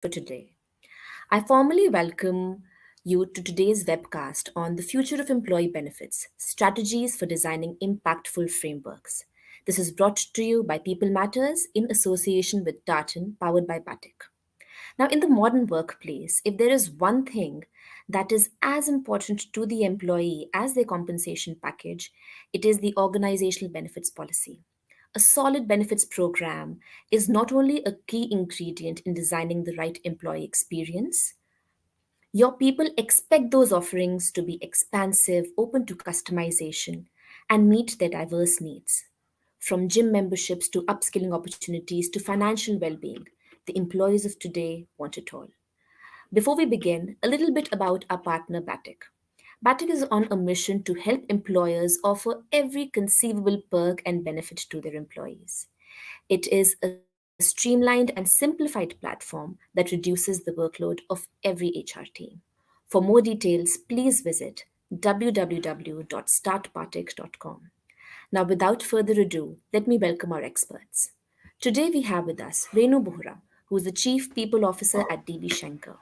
for today. I formally welcome you to today's webcast on the future of employee benefits strategies for designing impactful frameworks. This is brought to you by People Matters in association with Tartan, powered by Batik. Now, in the modern workplace, if there is one thing that is as important to the employee as their compensation package, it is the organizational benefits policy. A solid benefits program is not only a key ingredient in designing the right employee experience, your people expect those offerings to be expansive, open to customization, and meet their diverse needs. From gym memberships to upskilling opportunities to financial well being, the employees of today want it all. Before we begin, a little bit about our partner Batik. Batik is on a mission to help employers offer every conceivable perk and benefit to their employees. It is a streamlined and simplified platform that reduces the workload of every HR team. For more details, please visit www.startbatik.com. Now, without further ado, let me welcome our experts. Today we have with us Renu Bohra, who is the Chief People Officer at DB Schenker,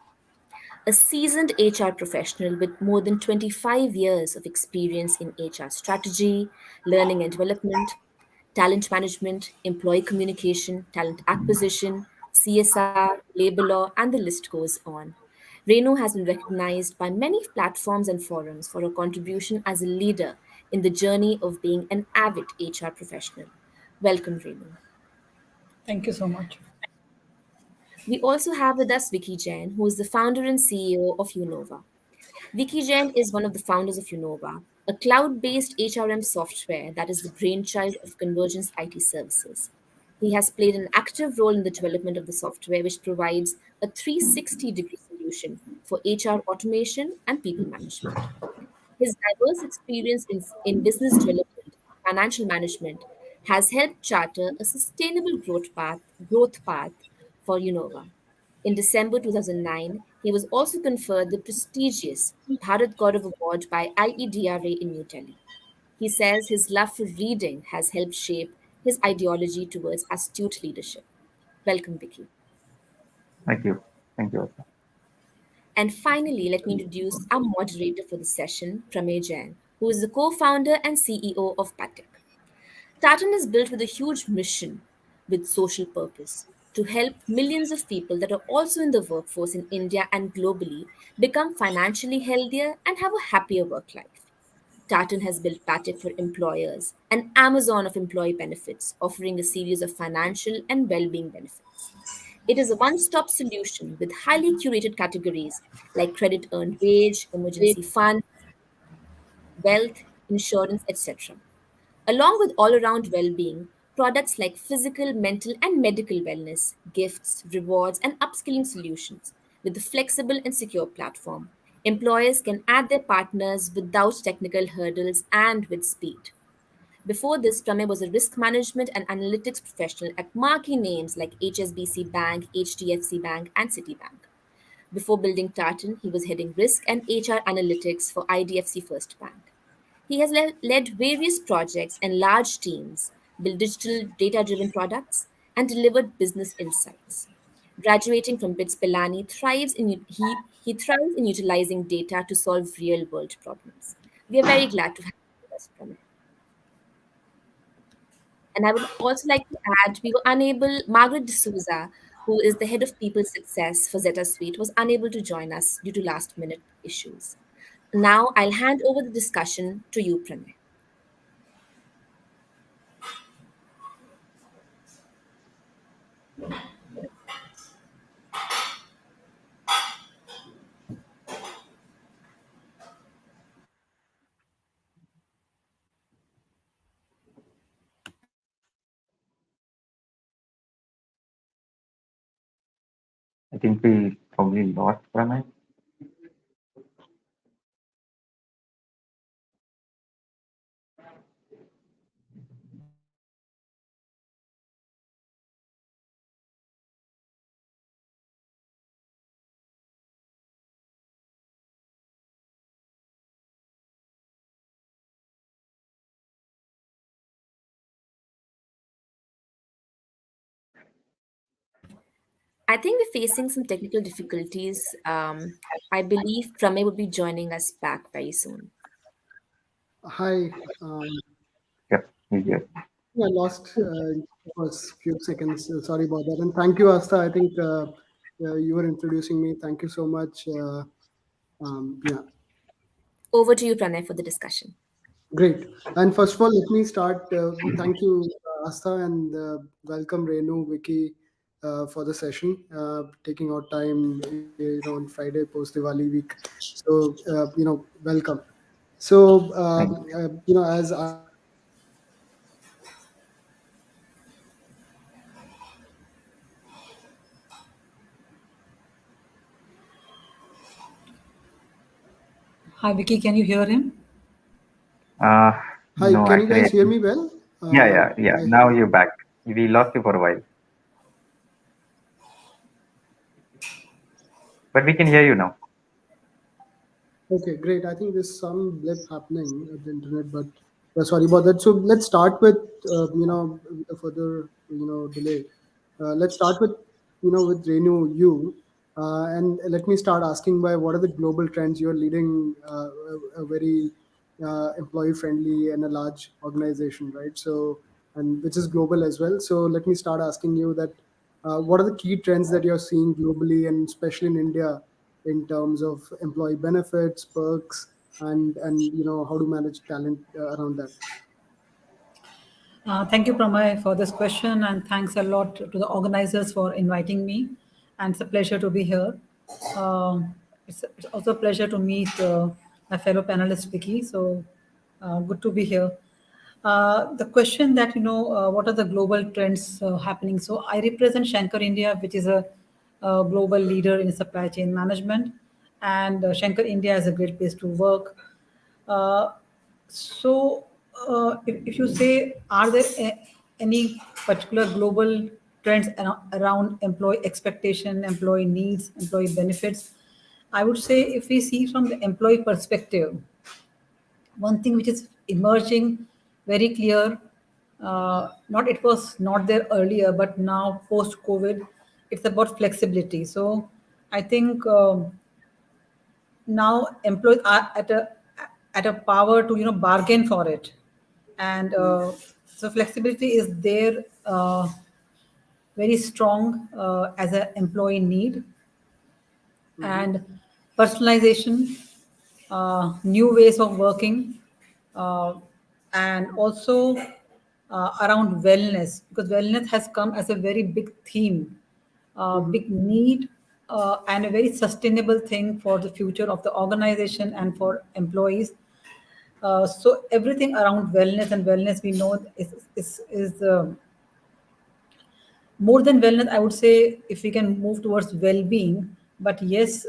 a seasoned HR professional with more than 25 years of experience in HR strategy, learning and development, talent management, employee communication, talent acquisition, CSR, labor law, and the list goes on. Renu has been recognized by many platforms and forums for her contribution as a leader in the journey of being an avid HR professional. Welcome, Renu. Thank you so much. We also have with us Vicky Jain, who is the founder and CEO of Unova. Vicky Jain is one of the founders of Unova, a cloud based HRM software that is the brainchild of Convergence IT services. He has played an active role in the development of the software, which provides a 360-degree solution for HR automation and people management. His diverse experience in business development and financial management has helped charter a sustainable growth path for Unova. In December 2009, he was also conferred the prestigious Bharat Gaurav Award by IEDRA in New Delhi. He says his love for reading has helped shape his ideology towards astute leadership. Welcome, Vicky. Thank you. Thank you. And finally, let me introduce our moderator for the session, Pramay Jain, who is the co founder and CEO of Batik. Tatan is built with a huge mission with social purpose to help millions of people that are also in the workforce in India and globally become financially healthier and have a happier work life. Tatan has built Batik for employers, an Amazon of employee benefits, offering a series of financial and well being benefits. It is a one stop solution with highly curated categories like credit earned wage, emergency fund, wealth, insurance, etc. Along with all around well being, products like physical, mental, and medical wellness, gifts, rewards, and upskilling solutions. With a flexible and secure platform, employers can add their partners without technical hurdles and with speed. Before this, Pramay was a risk management and analytics professional at marquee names like HSBC Bank, HDFC Bank, and Citibank. Before building Tartan, he was heading risk and HR analytics for IDFC First Bank. He has led various projects and large teams, built digital data driven products, and delivered business insights. Graduating from BITS Pilani, he thrives in utilizing data to solve real world problems. We are very glad to have you with us, Pranay. And I would also like to add, we were unable, Margaret D'Souza, who is the head of people success for Zeta Suite, was unable to join us due to last minute issues. Now I'll hand over the discussion to you, Pranay. I think we probably lost Pranay. I think we're facing some technical difficulties. I believe Pramay would be joining us back very soon. Hi. Yep, he's here. I lost for a few seconds. Sorry about that. And thank you, Asta. I think you were introducing me. Thank you so much. Yeah, Over to you, Pranay, for the discussion. great. And first of all, let me start. Thank you, Asta, and welcome Renu, Vicky, for the session. Taking out time, on Friday post Diwali week. So, welcome. So, Thank you. as Asta mentioned, Hi, Vicky, can you hear him? Uh, hi, no, can you actually, guys hear me well? yeah. I Now you're back. We lost you for a while, but we can hear you now. Okay, great. I think there's some blip happening at the internet, but sorry about that. So let's start with with a further delay. Let's start with with Renu you, and let me start asking by what are the global trends you're leading a very employee friendly and a large organization, right? So and which is global as well. So let me start asking you that what are the key trends that you're seeing globally and especially in India in terms of employee benefits, perks, and how to manage talent around that. Thank you, Pramay, for this question, and thanks a lot to the organizers for inviting me. And it's a pleasure to be here. It's also a pleasure to meet my fellow panelist, Vicky. So good to be here. The question that what are the global trends happening? So I represent Shankar India, which is a global leader in supply chain management, and Shankar India is a great place to work. Uh, so, if you say, are there any particular global trends around employee expectation, employee needs, employee benefits? I would say, if we see from the employee perspective, one thing which is emerging very clear, not it was not there earlier, but now post COVID, it's about flexibility. So, I think. Now employees are at a power to bargain for it, and so flexibility is there, very strong as an employee need. Mm-hmm. And personalization, new ways of working, uh, and also around wellness, because wellness has come as a very big theme, Mm-hmm. big need, and a very sustainable thing for the future of the organization and for employees. So everything around wellness, and wellness we know is more than wellness, I would say. If we can move towards well-being, but yes,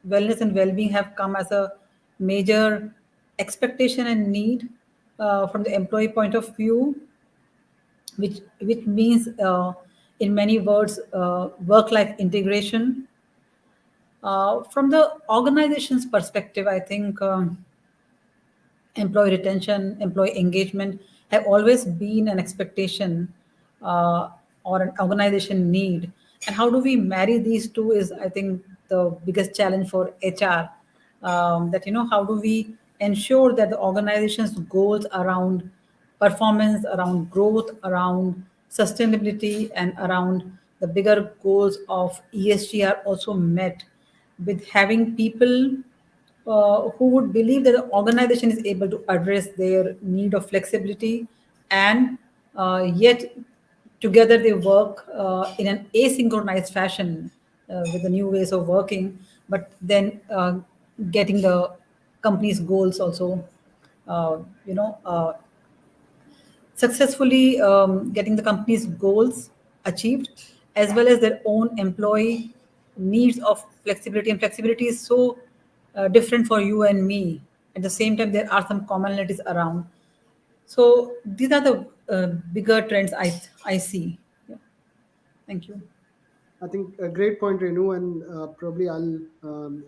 wellness and well-being have come as a major expectation and need from the employee point of view, which means, in many words, work-life integration. From the organization's perspective, I think, employee retention, employee engagement have always been an expectation, or an organization need. And how do we marry these two is, I think, the biggest challenge for HR. That how do we ensure that the organization's goals around performance, around growth, around sustainability, and around the bigger goals of ESG are also met, with having people who would believe that the organization is able to address their need of flexibility, and yet together they work in an asynchronized fashion, with the new ways of working, but then getting the company's goals also, uh, you know uh, successfully getting the company's goals achieved, as well as their own employee needs of flexibility. And flexibility is so different for you and me. At the same time, there are some commonalities around. So these are the bigger trends I see. Yeah. Thank you. I think a great point, Renu, and probably I'll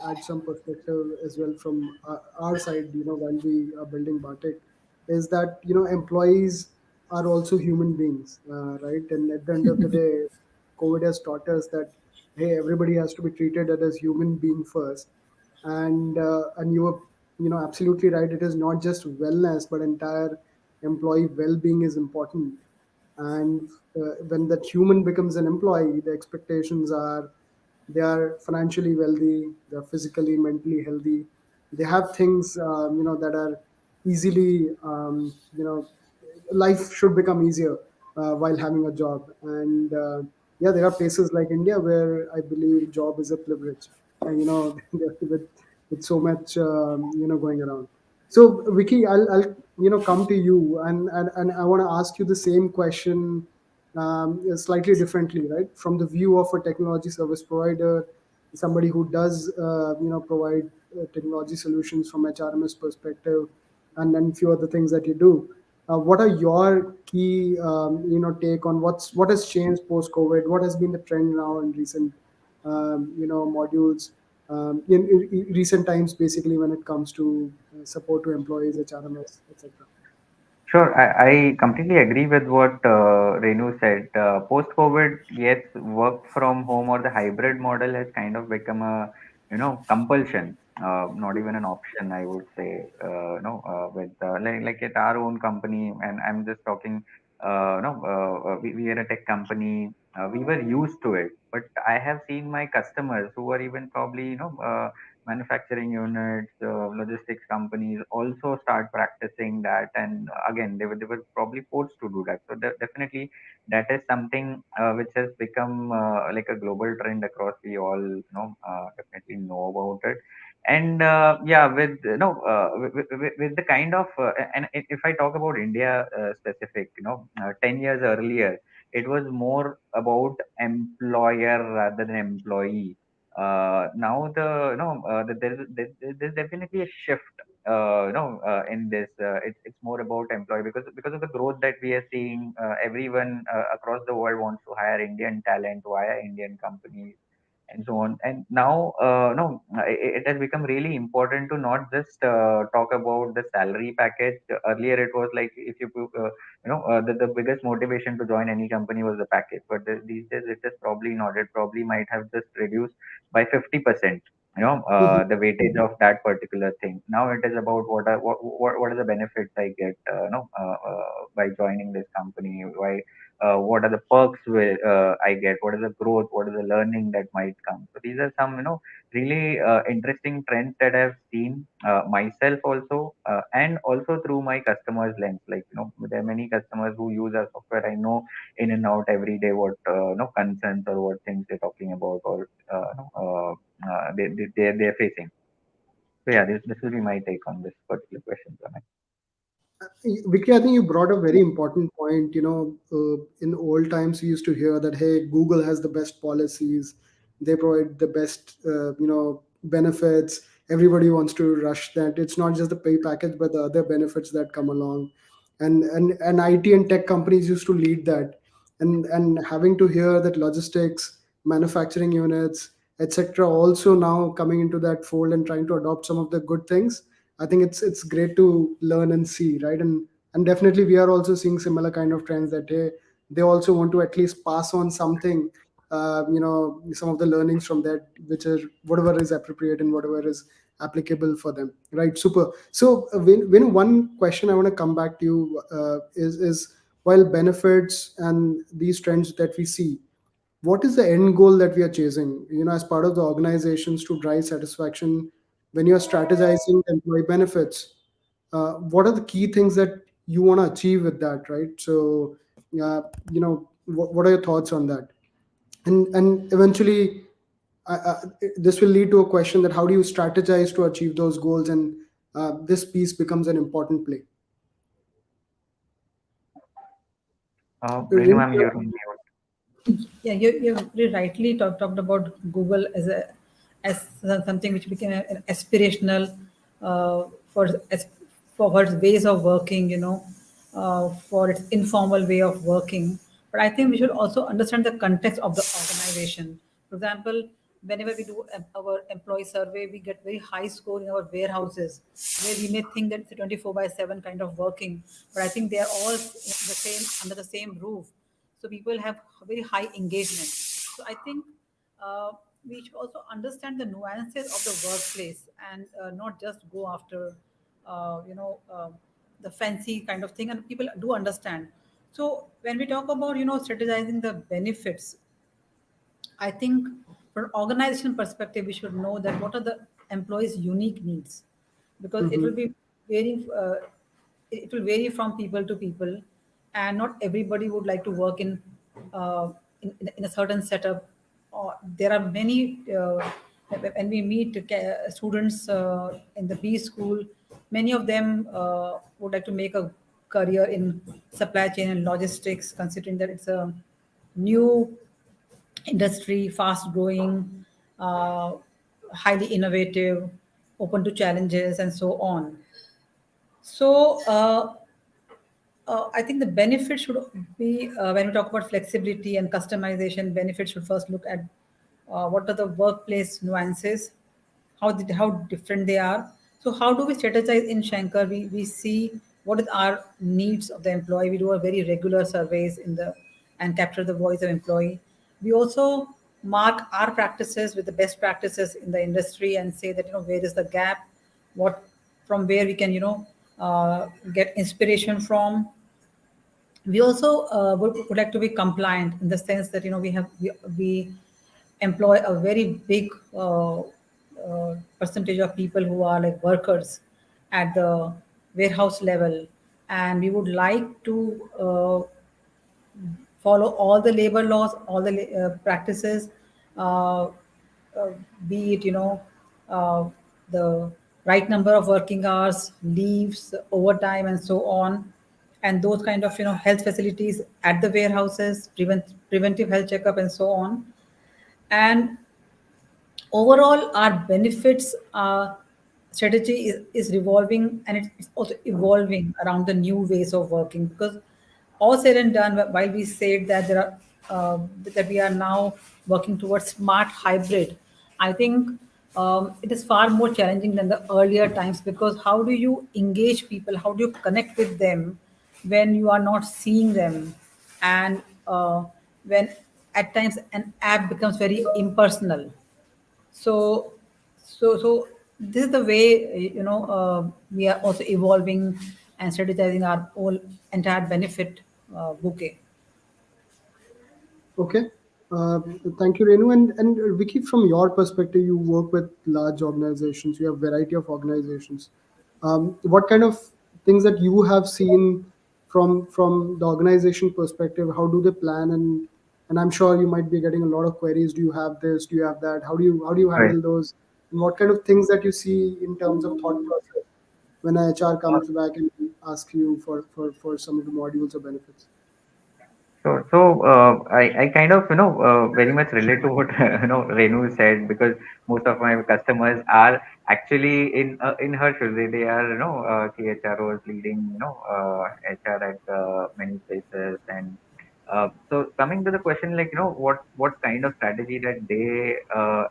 add some perspective as well from our side. While we are building Batik, is that employees are also human beings, right? And at the end of the day, COVID has taught us that hey, everybody has to be treated as human being first, and you were absolutely right. It is not just wellness, but entire employee well-being is important. And when that human becomes an employee, the expectations are they are financially wealthy, they're physically, mentally healthy, they have things that are easily life should become easier while having a job. And yeah, there are places like India where I believe job is a privilege, and with so much going around. So Vicky, I'll come to you, and I want to ask you the same question slightly differently, right? From the view of a technology service provider, somebody who does provide technology solutions from HRMS perspective, and then few other things that you do. What are your key take on what has changed post COVID? What has been the trend now in recent modules in recent times, basically when it comes to support to employees, HRMS, etc. Sure, I completely agree with what Renu said. Post-COVID, yes, work from home or the hybrid model has kind of become a, compulsion, not even an option, I would say. With like at our own company, and I'm just talking, we are a tech company. We were used to it, but I have seen my customers who are even probably, manufacturing units, logistics companies also start practicing that. And again, they were probably forced to do that. So definitely, that is something which has become like a global trend across. We all definitely know about it. And yeah, with with the kind of and if I talk about India specific, 10 years earlier, it was more about employer rather than employee. Now there's definitely a shift in this. It's more about employee, because of the growth that we are seeing. Everyone across the world wants to hire Indian talent via Indian companies and so on. And now, no, it has become really important to not just talk about the salary package. Earlier, it was like if you, the biggest motivation to join any company was the package. But these days, it is probably not. It probably might have just reduced by 50%. The weightage of that particular thing. Now it is about what are the benefits I get, by joining this company. Why what are the perks I get, what is the growth, what is the learning that might come. So these are some, really interesting trends that I've seen myself also, and also through my customers' lens. Like, there are many customers who use our software. I know in and out every day what, concerns or what things they're talking about, or they're facing. So yeah, this will be my take on this particular question, Pranay. Vicky, I think you brought a very important point. In old times, we used to hear that, hey, Google has the best policies, they provide the best, benefits. Everybody wants to rush that. It's not just the pay package, but the other benefits that come along. And IT and tech companies used to lead that. And having to hear that logistics, manufacturing units, etc., also now coming into that fold and trying to adopt some of the good things. I think it's great to learn and see, right? And definitely we are also seeing similar kind of trends that they also want to at least pass on something, some of the learnings from that, which are whatever is appropriate and whatever is applicable for them, right? Super. So when one question I want to come back to you is while benefits and these trends that we see, what is the end goal that we are chasing, as part of the organizations to drive satisfaction when you're strategizing employee benefits? What are the key things that you want to achieve with that, right? So what are your thoughts on that? And eventually this will lead to a question that how do you strategize to achieve those goals, and this piece becomes an important play. Renu, Rin- I'm here on mute. Yeah, you very rightly talked about Google as something which became an aspirational for as for its ways of working, for its informal way of working. But I think we should also understand the context of the organization. For example, whenever we do our employee survey, we get very high score in our warehouses, where we may think that it's a 24/7 kind of working, but I think they are all the same under the same roof, so people have very high engagement. So I think uh, we should also understand the nuances of the workplace and not just go after, uh, you know, uh, the fancy kind of thing. And people do understand. So when we talk about, strategizing the benefits, I think from an organization perspective, we should know that what are the employees' unique needs, because it will Mm-hmm. be varying. It will vary from people to people, and not everybody would like to work in a certain setup. Or there are many. When we meet students in the B school, many of them would like to make a career in supply chain and logistics, considering that it's a new industry, fast growing, uh, highly innovative, open to challenges, and so on. So, I think the benefit should be when we talk about flexibility and customization. Benefits should first look at what are the workplace nuances, how different they are. So how do we strategize in Shankar? We see what is our needs of the employee. We do a very regular surveys in the and capture the voice of employee. We also mark our practices with the best practices in the industry and say that where is the gap, what from where we can get inspiration from. We also would like to be compliant in the sense that we employ a very big percentage of people who are like workers at the warehouse level, and we would like to follow all the labor laws, all the practices, uh, be it uh, the right number of working hours, leaves, overtime, and so on, and those kind of health facilities at the warehouses, preventive health checkup, and so on. And overall our benefits strategy is revolving, and it's also evolving around the new ways of working, because all said and done, while we said that there are that we are now working towards smart hybrid, I think it is far more challenging than the earlier times, because how do you engage people, how do you connect with them when you are not seeing them, and when at times an app becomes very impersonal. So so so this is the way we are also evolving and strategizing our whole entire benefit bouquet. Okay. Uh, Thank you, Renu. And Vicky, from your perspective, you work with large organizations. You have variety of organizations. What kind of things that you have seen from the organization perspective? How do they plan? And I'm sure you might be getting a lot of queries. Do you have this? Do you have that? How do you Right. handle those? And what kind of things that you see in terms of thought process when a HR comes back and asks you for some of the modules or benefits? So I kind of very much relate to what Renu said, because most of my customers are actually in her shoes. They are CHROs leading HR at many places. And so coming to the question, like what kind of strategy that they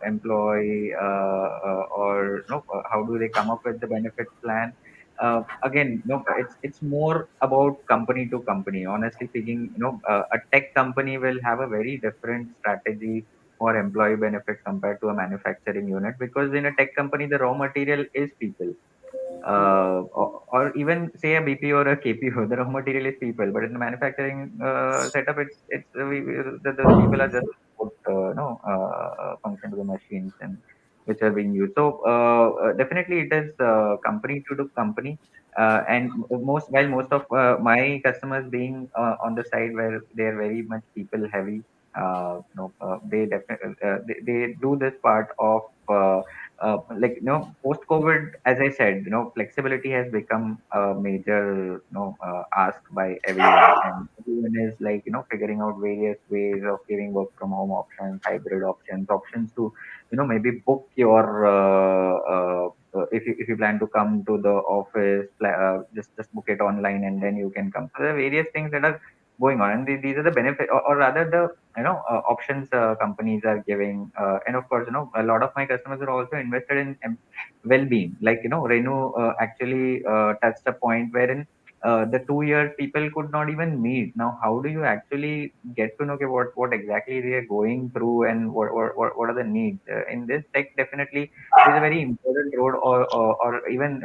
employ, or how do they come up with the benefits plan? Again, it's more about company to company. Honestly speaking, a tech company will have a very different strategy for employee benefits compared to a manufacturing unit, because in a tech company the raw material is people, or even say a BP or a KPO, the raw material is people. But in the manufacturing setup, the people are just put, function to the machines and which are being used. So definitely it is company to company. And most of my customers being on the side where they are very much people heavy, they definitely they do this part of like post COVID, as I said, flexibility has become a major ask by everyone, and everyone is like figuring out various ways of giving work from home options, hybrid options to maybe book your if you plan to come to the office, just book it online and then you can come. So there are various things that are going on, and these are the benefit, or rather the options companies are giving. And of course, a lot of my customers are also invested in well-being. Like Renu actually touched a point wherein the 2 years people could not even meet. Now, how do you actually get to know, okay, what exactly they are going through, and what are the needs? In this tech, definitely plays a very important role, or even,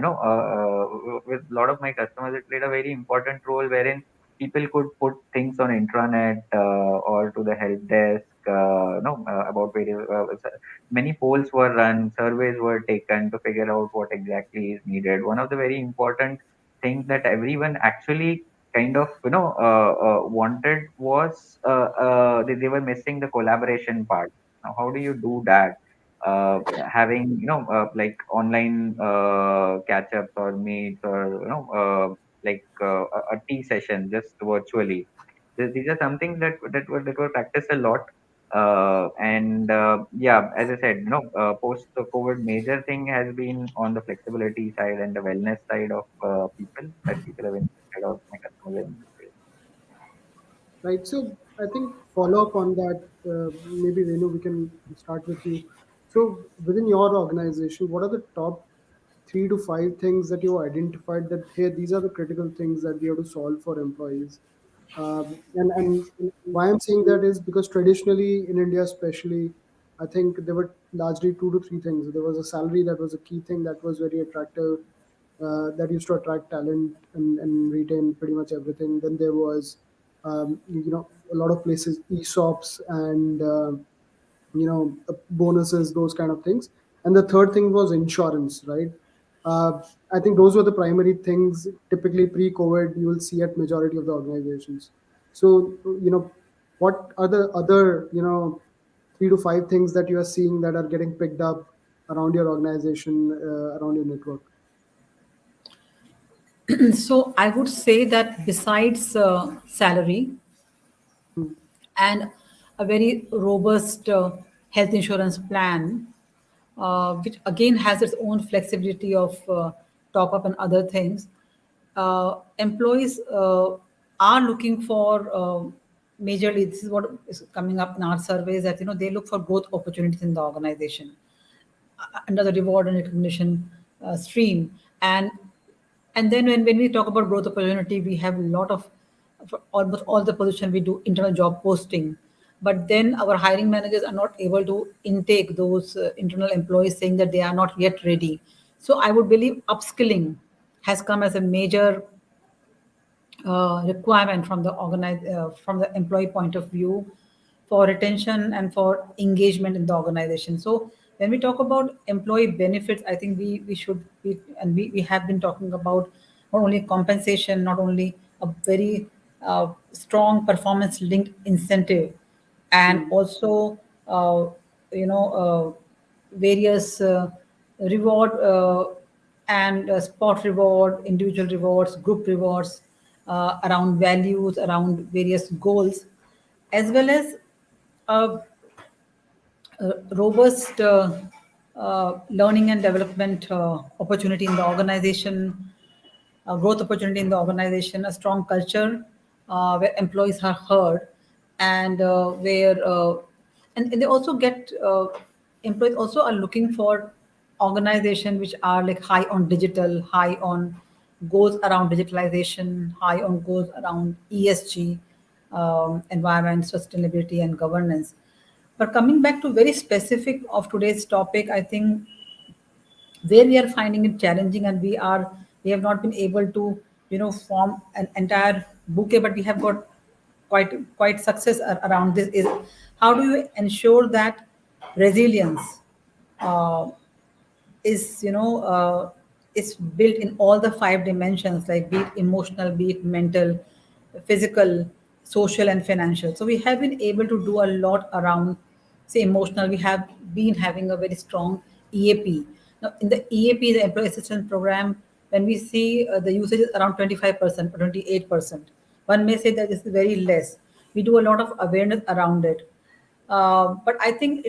with a lot of my customers, it played a very important role wherein people could put things on intranet, or to the help desk, about various, many polls were run, surveys were taken to figure out what exactly is needed. One of the very important things that everyone actually kind of, wanted was, they were missing the collaboration part. Now, how do you do that? Having, like online catch ups or meets, or like a tea session just virtually. These are something that were practiced a lot. And yeah, as I said, post the COVID, major thing has been on the flexibility side and the wellness side of people, that people have invested, or my customers have invested. Right. So I think follow up on that. Maybe Renu, we can start with you. So within your organization, what are the top 3 to 5 things that you identified that, hey, these are the critical things that we have to solve for employees? And why I'm saying that is because traditionally in India, especially, I think there were largely 2 to 3 things. There was a salary that was a key thing that was very attractive, that used to attract talent and retain pretty much everything. Then there was, a lot of places ESOPs and bonuses, those kind of things. And the third thing was insurance, right? uh, I think those were the primary things typically pre-COVID you will see at majority of the organizations. So what are the other 3 to 5 things that you are seeing that are getting picked up around your organization, around your network? So I would say that besides salary Hmm. and a very robust health insurance plan, which again has its own flexibility of top up and other things. Employees are looking for majorly. This is what is coming up in our surveys, that they look for growth opportunities in the organization under the reward and recognition stream. And then when we talk about growth opportunity, we have a lot of, for almost all the position we do internal job posting, but then our hiring managers are not able to intake those internal employees, saying that they are not yet ready. So I would believe upskilling has come as a major requirement from from the employee point of view, for retention and for engagement in the organization. So when we talk about employee benefits, I think we should be, and we have been talking about not only compensation, not only a very strong performance linked incentive, and Hmm. also various reward and spot reward, individual rewards, group rewards, around values, around various goals, as well as a, a robust learning and development opportunity in the organization, growth opportunity in the organization, a strong culture where employees are heard, and and they also get employees also are looking for organization which are like high on digital, high on goals around digitalization, high on goals around ESG, environment, sustainability, and governance. But coming back to very specific of today's topic, I think where we are finding it challenging, and we have not been able to form an entire bouquet, but we have got quite success around this, is how do you ensure that resilience uh, is built in all the 5 dimensions, like be it emotional, be it mental, physical, social, and financial. So we have been able to do a lot around, say, emotional. We have been having a very strong EAP. Now in the EAP, the employee assistance program, when we see the usage is around 25% or 28%, one may say that this is very less. We do a lot of awareness around it, but I think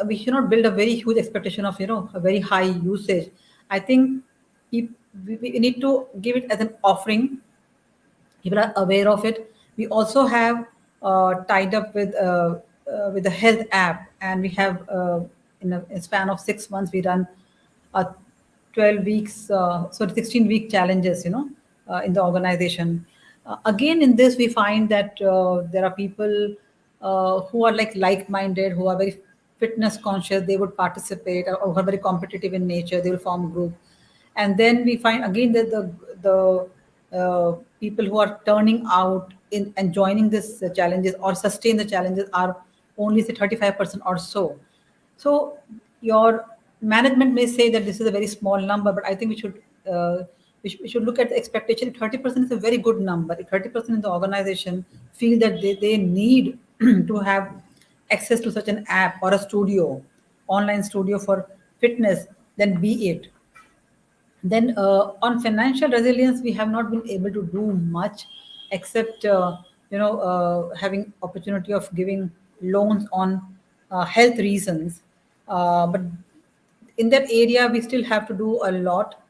we should not build a very huge expectation of a very high usage. I think if we need to give it as an offering, people are aware of it. We also have tied up with the health app, and we have in a span of 6 months we run a 12 weeks, sorry, 16-week challenges, in the organization. Again, in this, we find that there are people who are like-minded, who are very fitness conscious. They would participate, or who are very competitive in nature. They will form group, and then we find again that the people who are turning out in and joining this challenges or sustain the challenges are only say 35% or so. So your management may say that this is a very small number, but I think we should look at the expectation. 30% is a very good number. If 30% in the organization feel that they need to have access to such an app or a studio, online studio for fitness, then be it. Then on financial resilience, we have not been able to do much except having opportunity of giving loans on health reasons. But in that area, we still have to do a lot.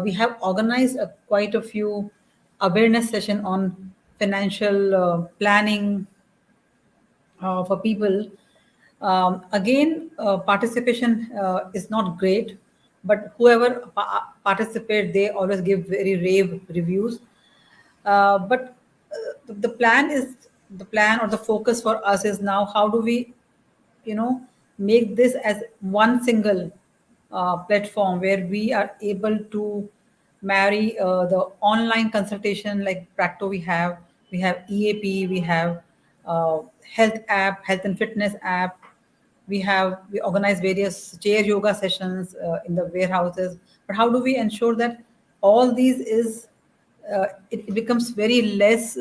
We have organized quite a few awareness session on financial planning for people. Again, participation is not great, but whoever participate, they always give very rave reviews. But the plan or the focus for us is now how do we you know make this as one single platform where we are able to marry the online consultation like Practo. We have EAP, we have uh, health app, health and fitness app. We organize various chair yoga sessions in the warehouses. But how do we ensure that all these is it becomes very less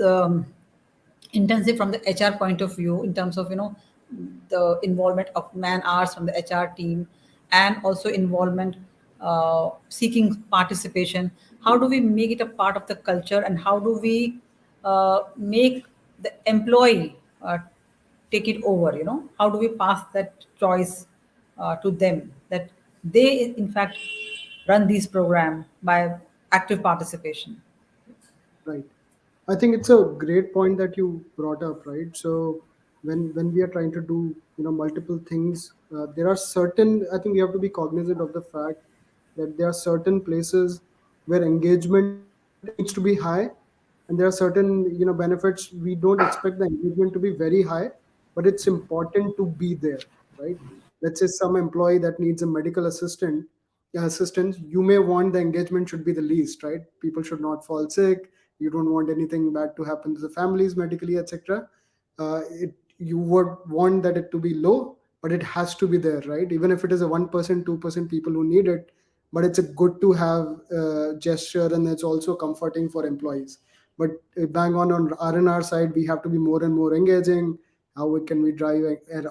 intensive from the HR point of view, in terms of the involvement of man hours from the HR team, and also involvement, seeking participation. How do we make it a part of the culture, and how do we make the employee take it over? How do we pass that choice to them, that they in fact run these program by active participation? Right. I think it's a great point that you brought up, right? So when we are trying to do multiple things, there are certain. I think we have to be cognizant of the fact that there are certain places where engagement needs to be high, and there are certain benefits we don't expect the engagement to be very high, but it's important to be there, right? Let's say some employee that needs a medical assistance, you may want the engagement should be the least, right? People should not fall sick. You don't want anything bad to happen to the families medically, etc. You would want that it to be low, but it has to be there, right? Even if it is a 1%, 2% people who need it, but it's a good to have gesture, and it's also comforting for employees. But bang on R&R side, we have to be more and more engaging. How can we drive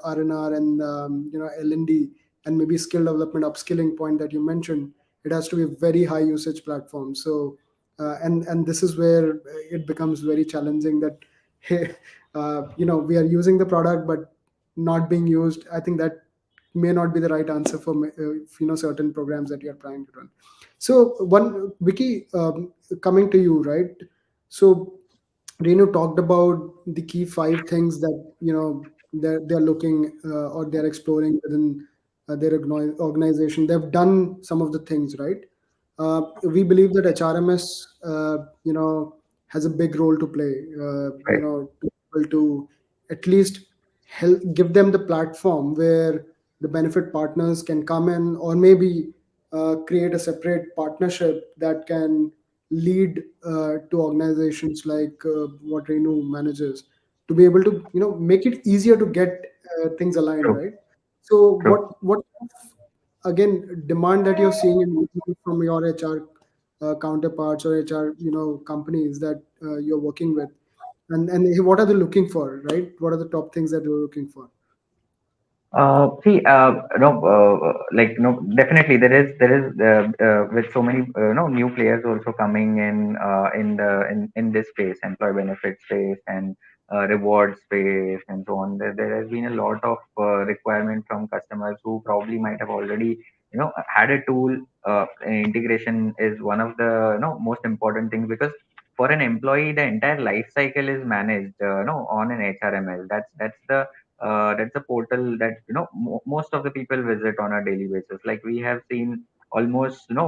R&R and L&D, and maybe skill development, upskilling point that you mentioned? It has to be a very high usage platform. So and this is where it becomes very challenging that hey, we are using the product but not being used. I think that may not be the right answer for certain programs that you're trying to run. So one, Vicky, coming to you, right? So Renu talked about the key five things that they're looking or they're exploring within their organization. They've done some of the things, right? We believe that HRMS, has a big role to play. Right. To be able to at least help give them the platform where the benefit partners can come in, or maybe create a separate partnership that can lead to organizations like what Renu manages, to be able to make it easier to get things aligned, True. right? So True. what again demand that you're seeing from your HR counterparts or HR companies that you're working with, and what are they looking for, right? What are the top things that you're looking for? See, like, definitely with so many, new players also coming in this space, employee benefit space and reward space and so on. There has been a lot of requirement from customers who probably might have already, had a tool. Integration is one of the, most important things, because for an employee, the entire life cycle is managed, on an HRML. That's a portal that most of the people visit on a daily basis. Like, we have seen almost at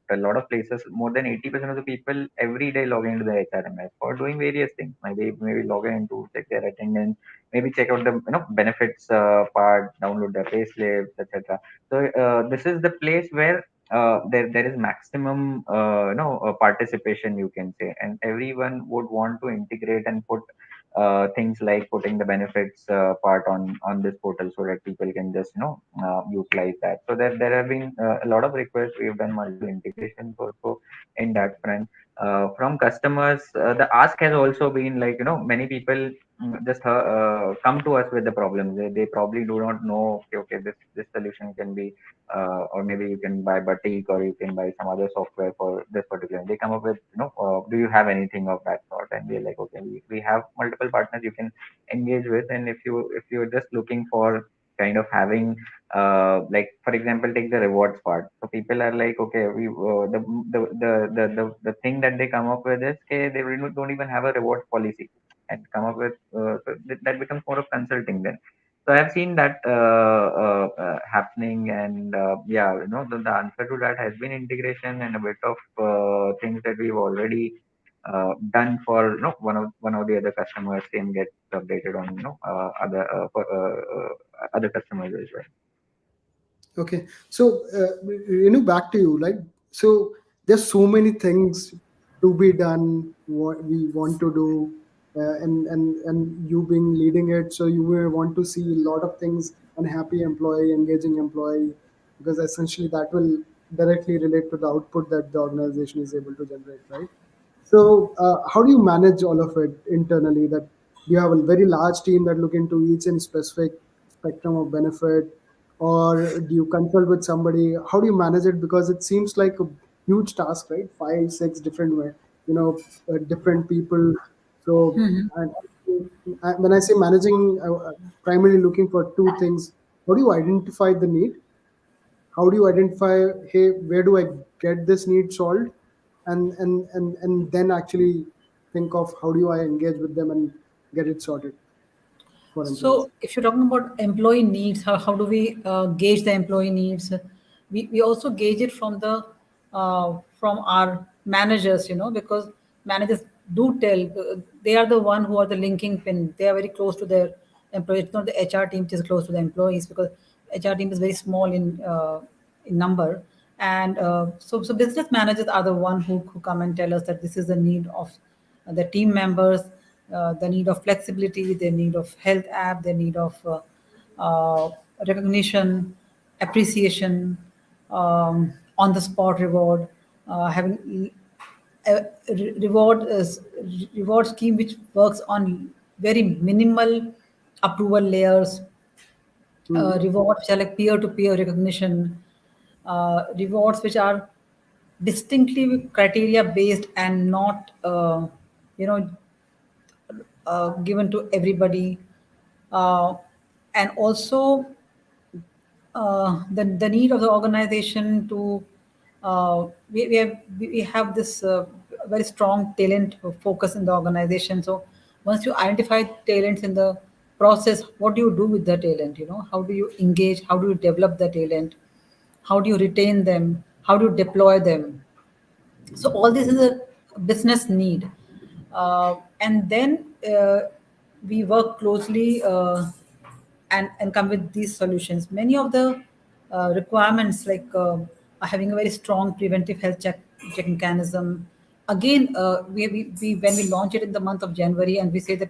a lot of places, more than 80% of the people every day log into the HRMS for doing various things. Maybe log in to check their attendance, maybe check out the benefits part, download their pay slips, etc. So this is the place where there is maximum participation, you can say, and everyone would want to integrate and put things like putting the benefits part on this portal so that people can just utilize that. So there have been a lot of requests. We've done multiple integrations also in that front. From customers, the ask has also been like, many people just come to us with the problems. They probably do not know, okay, this solution can be, or maybe you can buy Batik or you can buy some other software for this particular. They come up with, do you have anything of that sort? And we're like, okay, we have multiple partners you can engage with. And if you're just looking for kind of having, like for example, take the rewards part. So people are like, okay, we the thing that they come up with is, okay, they really don't even have a rewards policy and come up with, so that becomes more of consulting then. So I've seen that happening, and yeah, the answer to that has been integration and a bit of things that we've already done for one of the other customers. Same gets updated on other for other customers as well. Okay, so back to you. Like, so there's so many things to be done. What we want to do, and you being leading it, so you will want to see a lot of things: unhappy employee, engaging employee, because essentially that will directly relate to the output that the organization is able to generate, right? So, how do you manage all of it internally? That you have a very large team that look into each and specific spectrum of benefit, or do you consult with somebody? How do you manage it? Because it seems like a huge task, right? Five, six different way, different people. So, and, when I say managing, primarily looking for two things. How do you identify the need? How do you identify, hey, where do I get this need solved, and then actually think of how do I engage with them and get it sorted for employees. So, if you're talking about employee needs, how do we gauge the employee needs? We also gauge it from our managers, because managers do tell, they are the one who are the linking pin. They are very close to their employees. It's not the HR team which is close to the employees, because HR team is very small in number. And so business managers are the one who come and tell us that this is the need of the team members, the need of flexibility, the need of health app, the need of uh, recognition, appreciation, on the spot reward, having a reward scheme which works on very minimal approval layers, Hmm. rewards which are like peer-to-peer recognition, rewards which are distinctly criteria based and not you know given to everybody, uh, and also the need of the organization to we have this very strong talent focus in the organization. So once you identify talents in the process, what do you do with the talent? How do you engage? How do you develop the talent? How do you retain them? How do you deploy them? So all this is a business need, and then we work closely and come with these solutions. Many of the requirements, like having a very strong preventive health check mechanism. Again, we when we launch it in the month of January, and we say that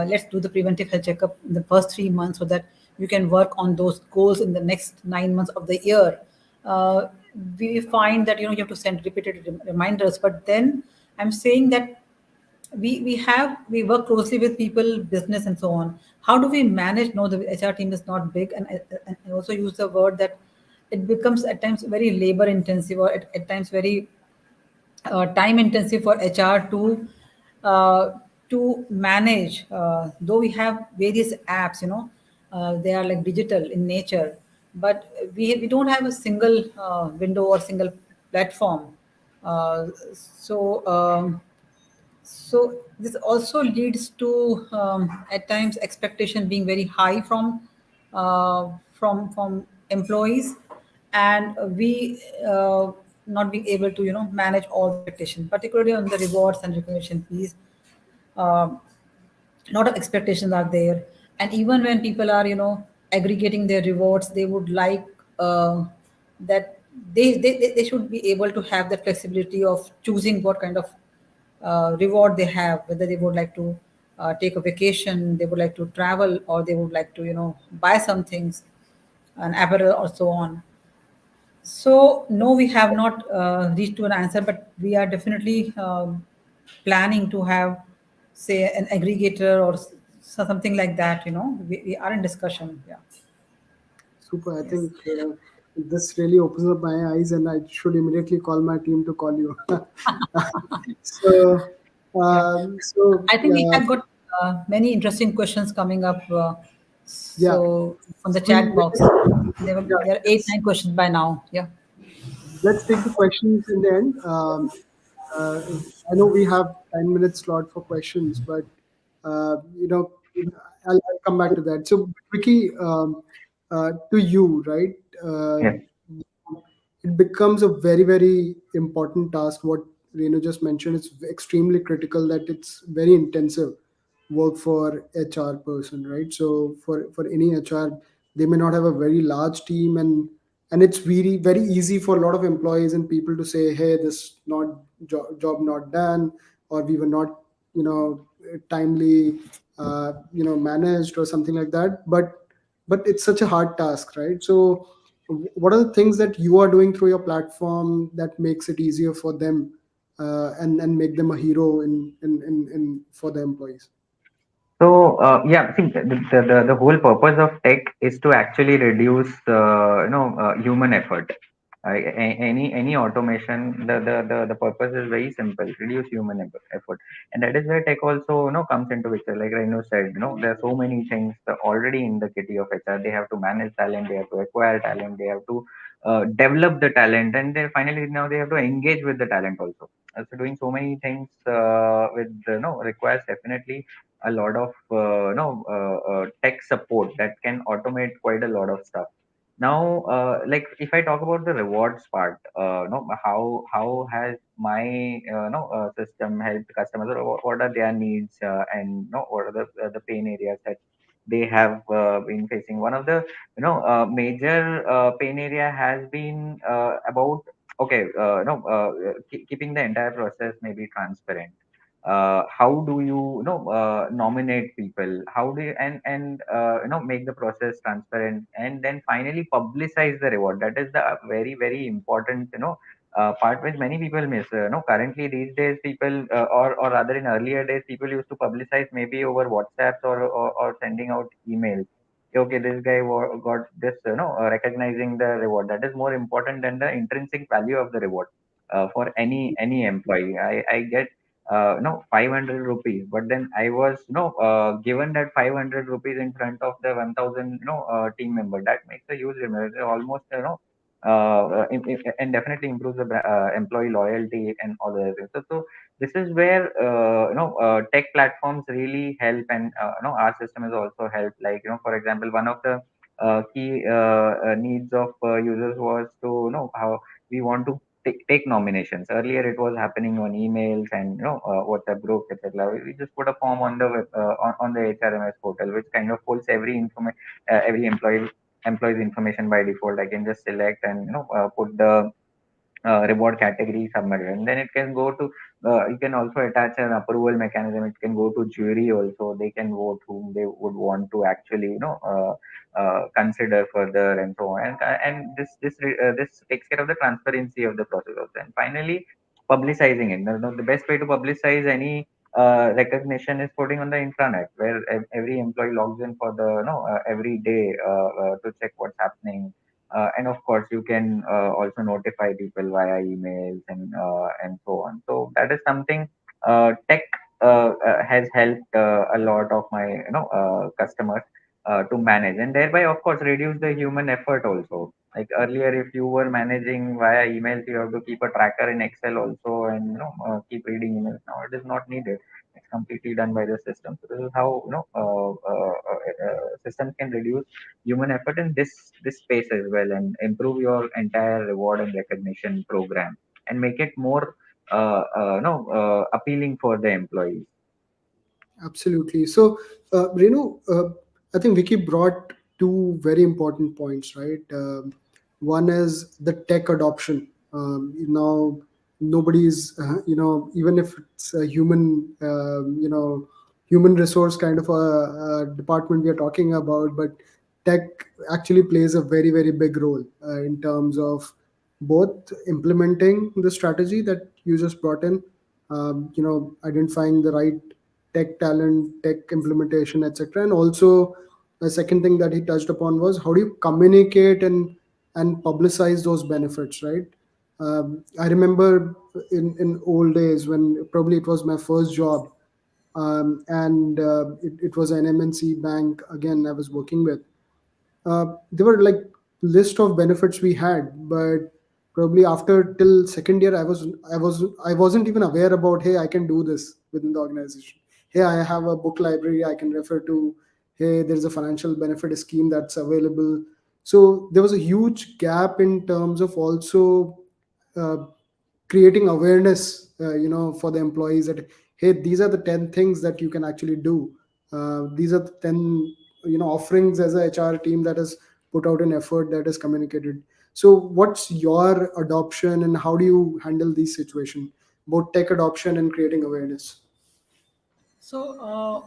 let's do the preventive health checkup in the first 3 months, so that you can work on those goals in the next 9 months of the year. uh, we find that you have to send repeated reminders. But then I'm saying that we work closely with people, business, and so on. How do we manage? No, the HR team is not big, and I also use the word that it becomes at times very labor intensive, or at times very time intensive for HR uh, to manage. Though we have various apps, they are like digital in nature, but we don't have a single window or single platform. Uh, so. So this also leads to at times expectation being very high from employees, and we not being able to manage all the expectations, particularly on the rewards and recognition piece. uh, Lot of expectations are there, and even when people are aggregating their rewards, they would like that they should be able to have that flexibility of choosing what kind of reward they have, whether they would like to take a vacation, they would like to travel, or they would like to buy some things, an apparel or so on. So no, we have not reached to an answer, but we are definitely planning to have, say, an aggregator or something like that. We are in discussion. Yeah. Super. I Yes. think this really opens up my eyes, and I should immediately call my team to call you. So, Yeah. I think we yeah, have got many interesting questions coming up. yeah. So on the So we chat box, yeah, there are eight, nine questions by now. Yeah. let's take the questions in the end. Uh, I know we have 10 minutes slot for questions, but you know, I'll come back to that. So, Vicky, to you, right? Yes. It becomes a very, very important task. What Renu just mentioned, it's extremely critical that it's very intensive work for HR person, right? So for any HR, they may not have a very large team, and it's very very easy for a lot of employees and people to say, hey, this not job not done, or we were not timely managed or something like that. But it's such a hard task, right? So what are the things that you are doing through your platform that makes it easier for them, and make them a hero in for the employees? So yeah, see, the whole purpose of tech is to actually reduce human effort. Any automation, the purpose is very simple: reduce human effort, and that is where tech also comes into picture. Like Renu said, there are so many things already in the kitty of HR. They have to manage talent, they have to acquire talent, they have to develop the talent, and they finally now they have to engage with the talent also. So doing so many things with requires definitely a lot of tech support that can automate quite a lot of stuff. Now like if I talk about the rewards part, how has my system helped customers, or what are their needs, and what are the pain areas that they have been facing. One of the major pain area has been about, okay, keeping the entire process maybe transparent. How do you, nominate people? How do you, and make the process transparent, and then finally publicize the reward? That is the very very important part which many people miss. Currently these days people, or rather in earlier days, people used to publicize maybe over WhatsApps, or sending out emails. Okay, this guy got this, recognizing the reward. That is more important than the intrinsic value of the reward. For any employee, I get 500 rupees, but then I was given that 500 rupees in front of the 1000 team member. That makes a huge difference. Almost and definitely improves the employee loyalty and all the other things. So this is where tech platforms really help, and our system has also helped. Like, for example, one of the key needs of users was to how we want to take nominations. Earlier, it was happening on emails and WhatsApp groups, etc. We just put a form on the on the HRMS portal, which kind of pulls every employee's information by default. I can just select and put the reward category submitted, and then it can go to you can also attach an approval mechanism. It can go to jury also. They can vote whom they would want to actually consider further, and so on. And this takes care of the transparency of the process also. And finally, publicizing it. The best way to publicize any recognition is putting on the intranet, where every employee logs in for the every day to check what's happening. And of course, you can also notify people via emails, and so on. So that is something tech has helped a lot of my customers to manage, and thereby, of course, reduce the human effort also. Like earlier, if you were managing via emails, you have to keep a tracker in Excel also, and keep reading emails. Now it is not needed. completely done by the system. So this is how systems can reduce human effort in this space as well, and improve your entire reward and recognition program, and make it more appealing for the employees. Absolutely. So, Renu, I think Vicky brought two very important points, right? One is the tech adoption. Now, nobody's, even if it's a human resource kind of a department we are talking about, but tech actually plays a very, very big role in terms of both implementing the strategy that you just brought in, identifying the right tech talent, tech implementation, etc. And also, the second thing that he touched upon was how do you communicate and publicize those benefits, right? I remember in old days when probably it was my first job, and it was an MNC bank again I was working with. There were like list of benefits we had, but probably after till second year I wasn't even aware about, hey, I can do this within the organization. Hey, I have a book library I can refer to. Hey, there's a financial benefit scheme that's available. So there was a huge gap in terms of also uh, creating awareness, for the employees that, hey, these are the 10 things that you can actually do. These are the 10 offerings as a HR team that has put out an effort that is communicated. So what's your adoption and how do you handle these situations, both tech adoption and creating awareness? So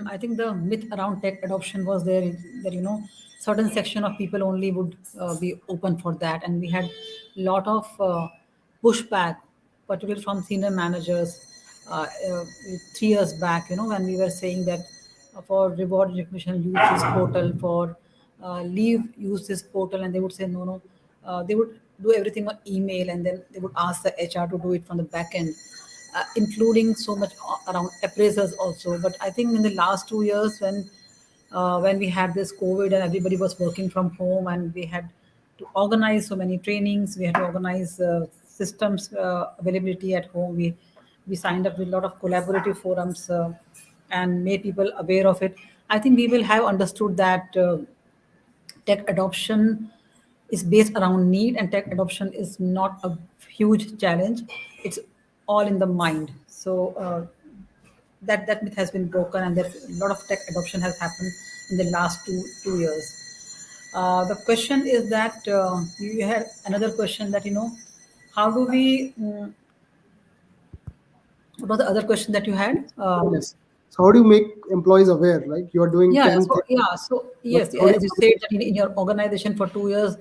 I think the myth around tech adoption was there that certain section of people only would be open for that, and we had lot of pushback, particularly from senior managers. 3 years back, when we were saying that for reward recognition, use this portal, for leave, use this portal, and they would say no, no. They would do everything on email, and then they would ask the HR to do it from the back end, including so much around appraisals also. But I think in the last 2 years, when we had this COVID and everybody was working from home, and we had to organize so many trainings, we had to organize systems availability at home. We signed up with a lot of collaborative forums and made people aware of it. I think we will have understood that. Tech adoption is based around need, and tech adoption is not a huge challenge. It's all in the mind. So that myth has been broken, and that a lot of tech adoption has happened in the last two years. The question is that you had another question that how do we what was the other question that you had? Awareness. So how do you make employees aware, like you're doing Yeah, 10 so things? yeah, so yes, How do as you you said that in your organization for 2 years,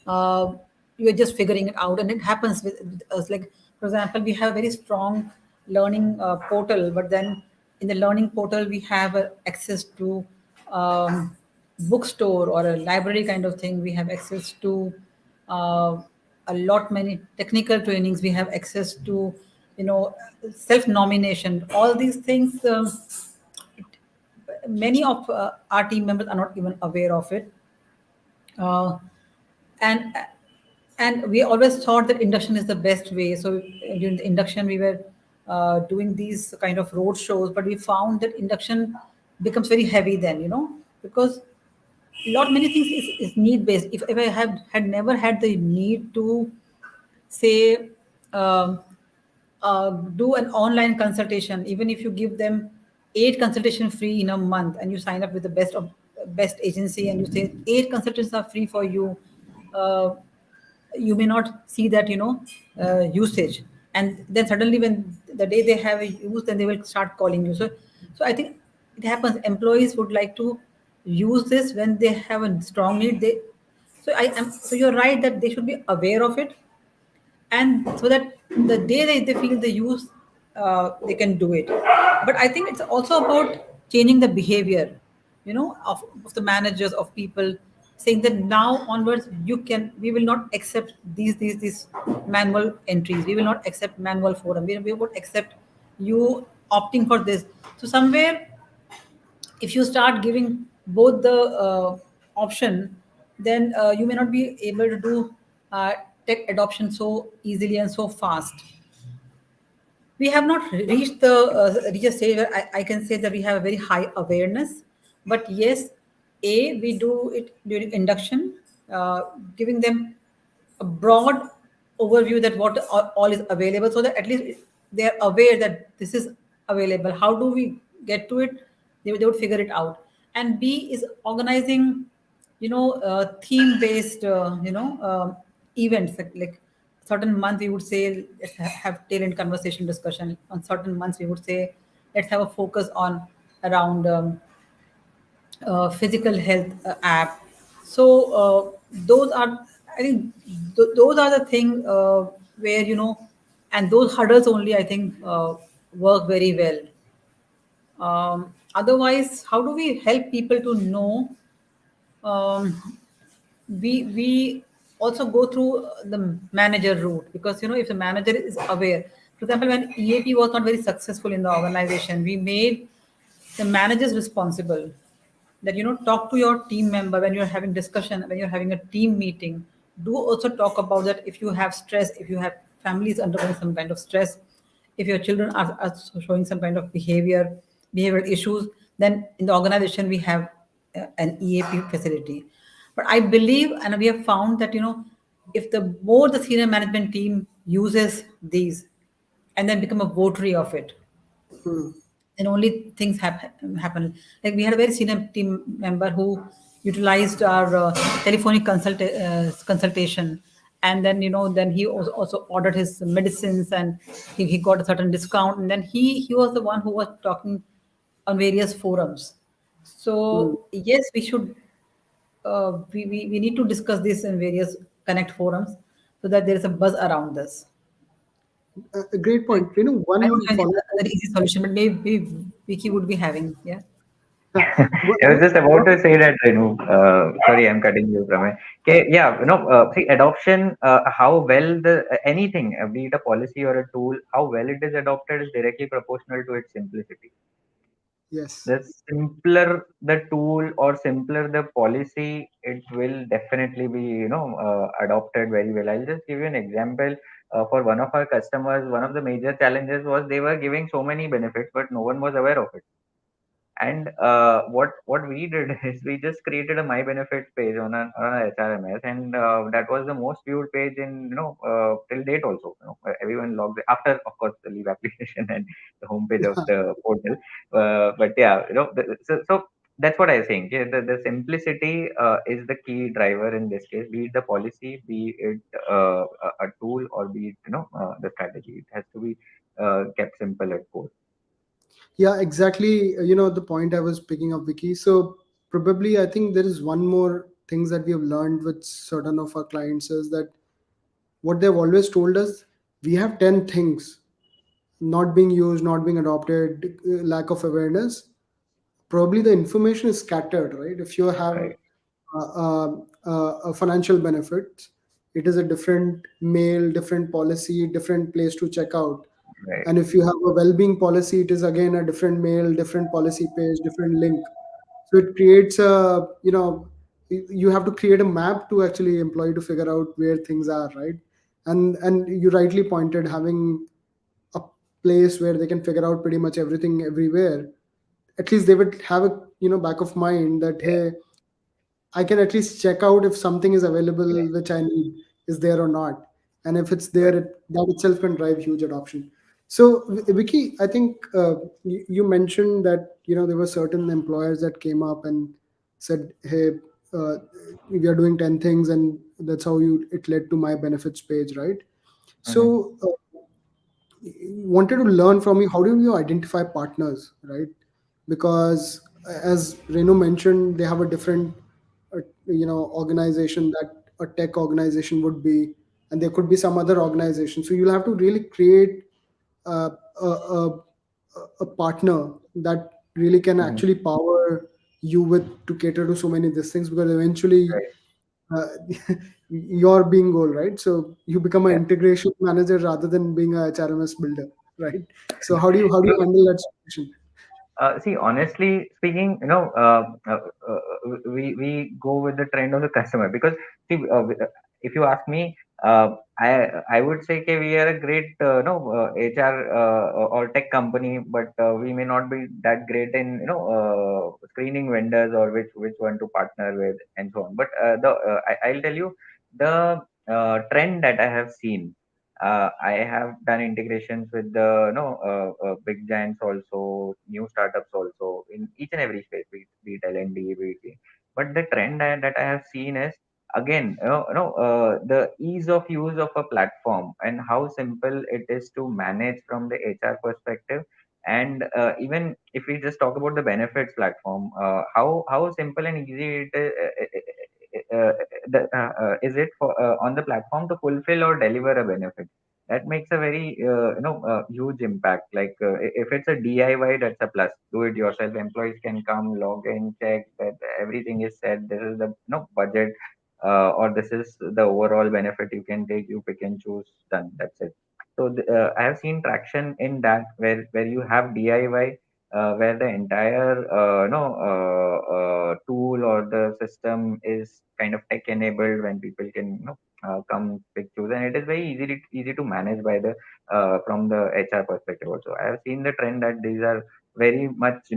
uh, you're just figuring it out, and it happens with us. Like for example, we have a very strong learning portal, but then in the learning portal we have access to um, bookstore or a library kind of thing. We have access to uh, a lot many technical trainings. We have access to self nomination. All these things. Many of our team members are not even aware of it, uh, and and we always thought that induction is the best way. So during the induction we were doing these kind of road shows, but we found that induction becomes very heavy then, because lot many things is need based. If I have had never had the need to say do an online consultation, even if you give them 8 consultation free in a month, and you sign up with the best agency, and you say 8 consultations are free for you, uh, you may not see that usage, and then suddenly when the day they have a use, then they will start calling you. So I think it happens, employees would like to use this when they have a strong need. So you're right that they should be aware of it, and so that the day they feel the use, they can do it. But I think it's also about changing the behavior, of the managers, of people, saying that now onwards we will not accept these manual entries, we will not accept manual forum, we won't accept you opting for this. So somewhere, if you start giving both the option, then you may not be able to do uh, tech adoption so easily and so fast. We have not reached the reached a stage where I can say that we have a very high awareness. But yes, we do it during induction, uh, giving them a broad overview that what all is available, so that at least they are aware that this is available. How do we get to it? They would figure it out. And B is organizing, theme based, events, like certain month we would say let's have talent conversation discussion. On certain months we would say let's have a focus on around physical health app. So those are, I think, those are the thing where, and those hurdles only, I think, work very well. Otherwise, how do we help people to know? Um, we also go through the manager route, because if the manager is aware. For example, when EAP was not very successful in the organization, we made the managers responsible, that talk to your team member when you're having discussion, when you're having a team meeting. Do also talk about that. If you have stress, if you have families undergoing some kind of stress, if your children are showing some kind of behavioral issues, then in the organization we have an EAP facility. But I believe, and we have found that, if the more the senior management team uses these and then become a votary of it, Hmm. then only things happen. Like, we had a very senior team member who utilized our telephonic consultation, and then then he also ordered his medicines, and he got a certain discount, and then he was the one who was talking on various forums. Hmm. So yes, we need to discuss this in various connect forums, so that there is a buzz around this. A great I, point. I don't One know any follow. other easy solution, but maybe Vicky would be having. Yeah. I was just about to say that, sorry, I'm cutting you from it. Okay, yeah, see, adoption, how well anything, be it a policy or a tool, how well it is adopted is directly proportional to its simplicity. Yes. The simpler the tool or simpler the policy, it will definitely be, adopted very well. I'll just give you an example. For one of our customers, one of the major challenges was they were giving so many benefits, but no one was aware of it. And what we did is we just created a My Benefits page on a HRMS, and that was the most viewed page in, till date also. Everyone logged after, of course, the leave application and the homepage of the portal. But yeah, so that's what I think. Yeah, the simplicity is the key driver in this case. Be it the policy, be it a tool, or be it the strategy. It has to be kept simple at core. Yeah, exactly. The point I was picking up, Vicky. So probably I think there is one more things that we have learned with certain of our clients is that what they've always told us, we have 10 things not being used, not being adopted, lack of awareness. Probably the information is scattered, right? If you have Right, a financial benefit, it is a different mail, different policy, different place to check out. right, And if you have a well-being policy, it is again a different mail, different policy page, different link. So it creates a, you have to create a map to actually employee to figure out where things are, right? And you rightly pointed, having a place where they can figure out pretty much everything everywhere. At least they would have a, back of mind that, yeah, hey, I can at least check out if something is yeah, available which I need is there or not. And if it's there, right, that itself can drive huge adoption. So, Vicky, I think you mentioned that there were certain employers that came up and said, "Hey, uh, we are doing 10 things," and that's how it led to my benefits page, right? hmm, So, wanted to learn from you, how do you identify partners, right? Because as Renu mentioned, they have a different organization that a tech organization would be, and there could be some other organization. So you'll have to really create uh, a, a, a partner that really can hmm, actually power you with to cater to so many of these things, because eventually right, uh, your being goal, right? So you become an yeah. integration manager rather than being a HRMS builder, right? So how do you handle that situation? See, honestly speaking, we go with the trend of the customer, because see, if you ask me, I would say that we are a great no HR or tech company, but we may not be that great in screening vendors or which one to partner with and so on. But I'll tell you the trend that I have seen. I have done integrations with the big giants also, new startups also in each and every space, be it L&D, but the trend that I have seen is again the ease of use of a platform and how simple it is to manage from the HR perspective. And even if we just talk about the benefits platform, how simple and easy is it for on the platform to fulfill or deliver a benefit. That makes a very huge impact. Like if it's a DIY, that's a plus. Do it yourself. Employees can come, log in, check that everything is set. This is the budget, or this is the overall benefit you can take. You pick and choose. Done. That's it. So I have seen traction in that where you have DIY, where the entire tool or the system is kind of tech enabled, when people can come pick choose, and it is very easy to manage by the from the HR perspective also. I have seen the trend that these are very much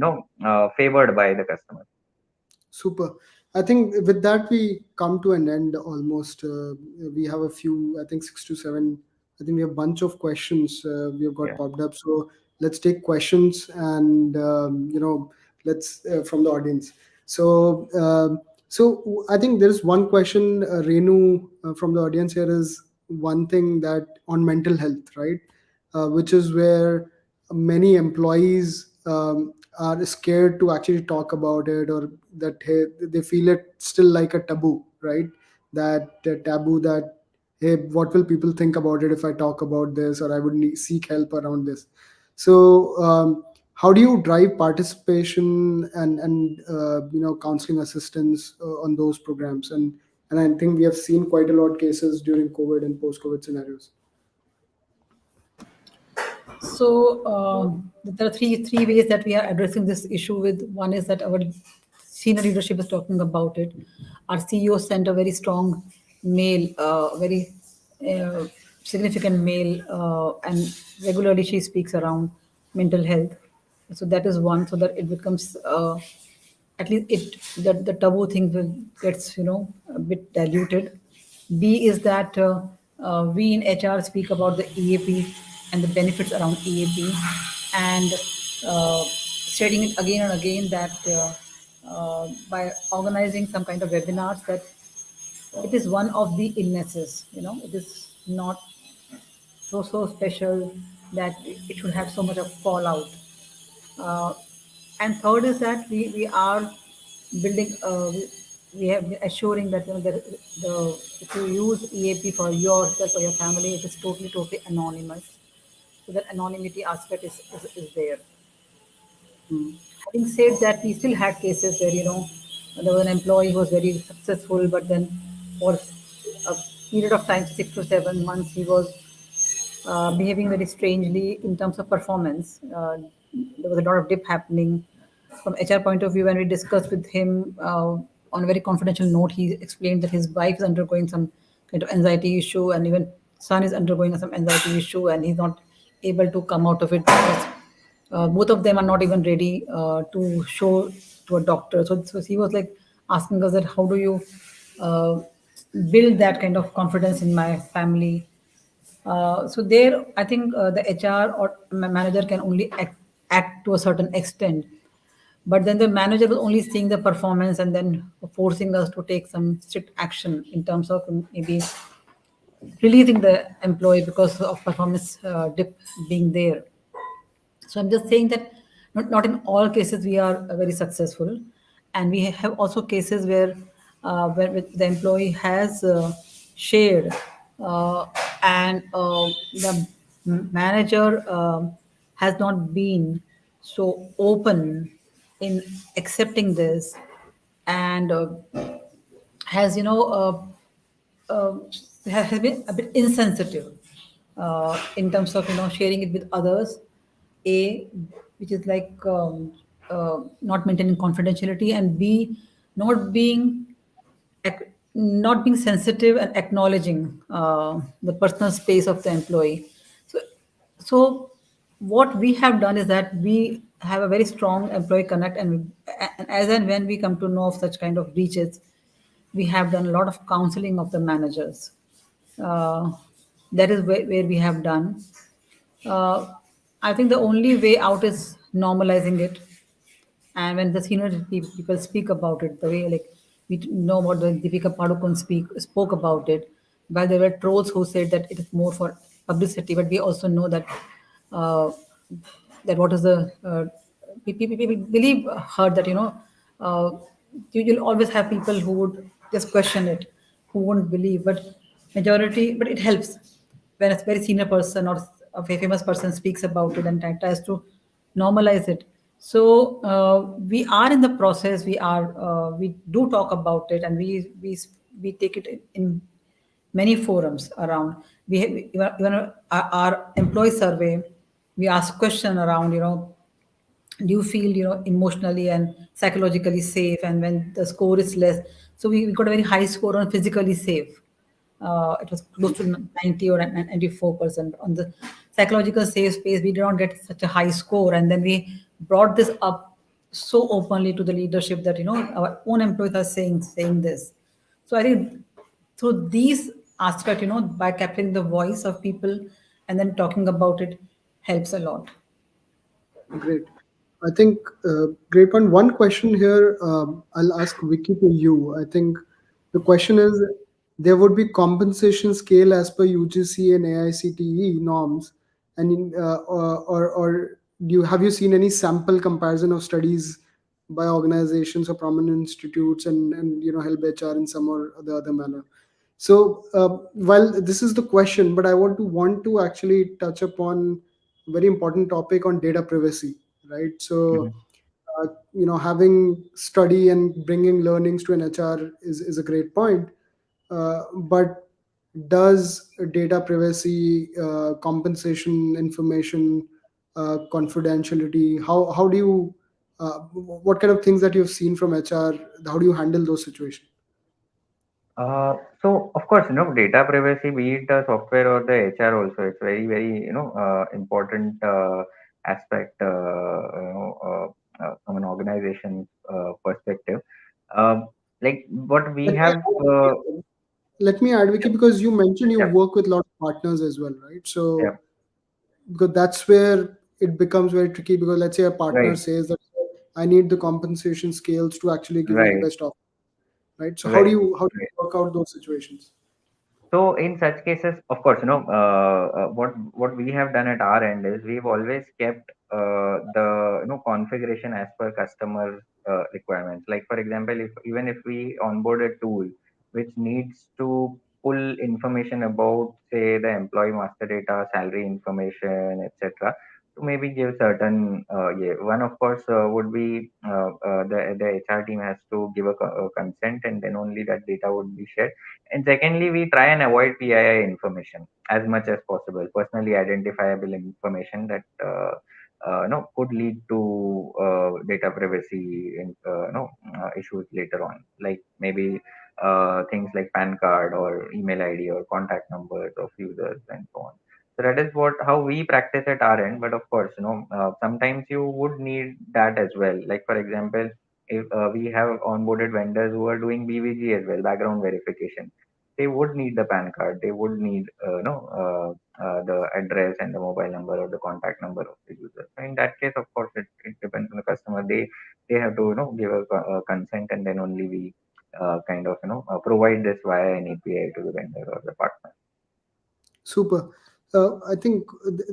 favored by the customer. Super. I think with that we come to an end almost. We have a few, I think 6 to 7. I think we have a bunch of questions we have got Yeah. popped up. So let's take questions and let's from the audience. So I think there's one question, Renu, from the audience here is one thing that on mental health, right? Which is where many employees are scared to actually talk about it, or that hey, they feel it still like a taboo, right? That taboo that hey, what will people think about it if I talk about this, or I would seek help around this. So how do you drive participation and counseling assistance on those programs? And I think we have seen quite a lot of cases during COVID and post COVID scenarios. So there are three ways that we are addressing this issue with. One is that our senior leadership is talking about it. Our CEO sent a very strong mail, very uh, significant mail, and regularly she speaks around mental health. So that is one, so that it becomes at least it that the taboo thing will gets a bit diluted. B is that we in HR speak about the EAP and the benefits around EAP, and stating it again and again that by organizing some kind of webinars, that it is one of the illnesses. It is not so special that it should have so much of fallout. uh, and third is that we are building, we have been assuring that if you use EAP for yourself or your family, it is totally anonymous. So that anonymity aspect is there. Hmm. Having said that, we still had cases where there was an employee who was very successful, but then for a period of time, 6 to 7 months, he was behaving very strangely in terms of performance. There was a lot of dip happening from HR point of view. When we discussed with him on a very confidential note, he explained that his wife is undergoing some kind of anxiety issue, and even son is undergoing some anxiety issue, and he's not able to come out of it because both of them are not even ready to show to a doctor. So he was like asking us that how do you uh, build that kind of confidence in my family. So there, I think the HR or manager can only act to a certain extent, but then the manager was only seeing the performance and then forcing us to take some strict action in terms of maybe releasing the employee because of performance dip being there. So I'm just saying that not in all cases we are very successful, and we have also cases where the employee has shared, and the manager has not been so open in accepting this, and has uh, has been a bit insensitive in terms of sharing it with others. A, which is like not maintaining confidentiality, and B, not being not being sensitive and acknowledging the personal space of the employee. So, so what we have done is that we have a very strong employee connect, and as and when we come to know of such kind of breaches, we have done a lot of counseling of the managers. Uh, that is where we have done. Uh, I think the only way out is normalizing it, and when the senior people speak about it, the way like we know what the Deepika Padukone spoke about it, while there were trolls who said that it is more for publicity, but we also know that uh, that what is the people believe heard that uh, you'll always have people who would just question it, who won't believe, but majority, but it helps when a very senior person or a famous person speaks about it and tries to normalize it. So we are in the process. We do talk about it, and we take it in many forums around. Even our employee survey, we ask question around. Do you feel emotionally and psychologically safe? And when the score is less, so we got a very high score on physically safe. It was close to 90 or 94%. On the psychological safe space, we did not get such a high score, and then we brought this up so openly to the leadership that our own employees are saying this. So I think through these aspects, by capturing the voice of people and then talking about it, helps a lot. Great. I think great one. One question here. I'll ask Vicky to you. I think the question is there would be compensation scale as per UGC and AICTE norms, and or do you have you seen any sample comparison of studies by organizations or prominent institutes and help HR in some or the other manner? So while this is the question, but I want to actually touch upon a very important topic on data privacy, right? So Mhm. having study and bringing learnings to an HR is a great point, but does data privacy, compensation information, confidentiality, how do you what kind of things that you've seen from HR, how do you handle those situations? So of course, data privacy, be it the software or the HR also, it's very, very, important aspect, from an organization perspective. Um, like what we Let me have, add, let me add, Vicky, yep, because you mentioned you yep, work with a lot of partners as well, right? So yep, because that's where it becomes very tricky, because let's say a partner right, says that I need the compensation scales to actually give me the right, best offer, right? So how do right. you how do you Right. work out those situations? So in such cases, of course, what we have done at our end is we've always kept the configuration as per customer requirements. Like for example, if even if we onboard a tool which needs to pull information about, say, the employee master data, salary information, etc., to maybe give certain, yeah, one of course would be the HR team has to give a consent, and then only that data would be shared. And secondly, we try and avoid PII information as much as possible, personally identifiable information that could lead to data privacy issues later on, like maybe things like PAN card or email ID or contact numbers of users and so on. So that is what how we practice at our end. But of course, sometimes you would need that as well. Like for example, if we have onboarded vendors who are doing BVG as well, background verification, they would need the PAN card. They would need, the address and the mobile number or the contact number of the user. So in that case, of course, it depends on the customer. They have to give a consent, and then only we kind of provide this via an API to the vendor or the partner. Super. I think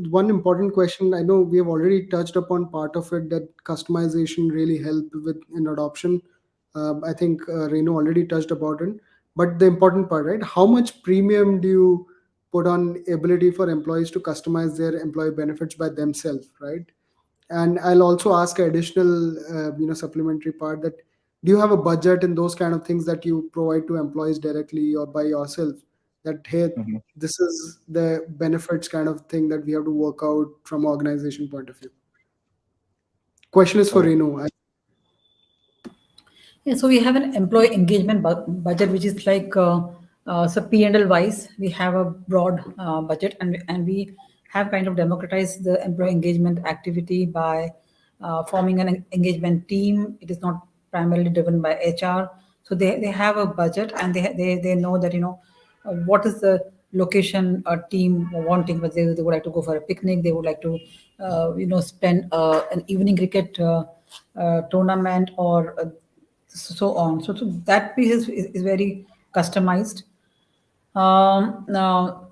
one important question, I know we have already touched upon part of it, that customization really helped with in adoption. I think Renu already touched about it. But the important part, right? How much premium do you put on ability for employees to customize their employee benefits by themselves, right? And I'll also ask an additional supplementary part, that do you have a budget and those kind of things that you provide to employees directly or by yourself, that hey, Mhm. this is the benefits kind of thing that we have to work out from organization point of view? Question is for So Renu. Yeah, so we have an employee engagement budget, which is like so P&L wise, we have a broad budget, and we have kind of democratized the employee engagement activity by forming an engagement team. It is not primarily driven by HR, so they have a budget, and they know that what is the location a team wanting, but they would like to go for a picnic, they would like to spend an evening cricket tournament, or so on. So that piece is very customized. Now,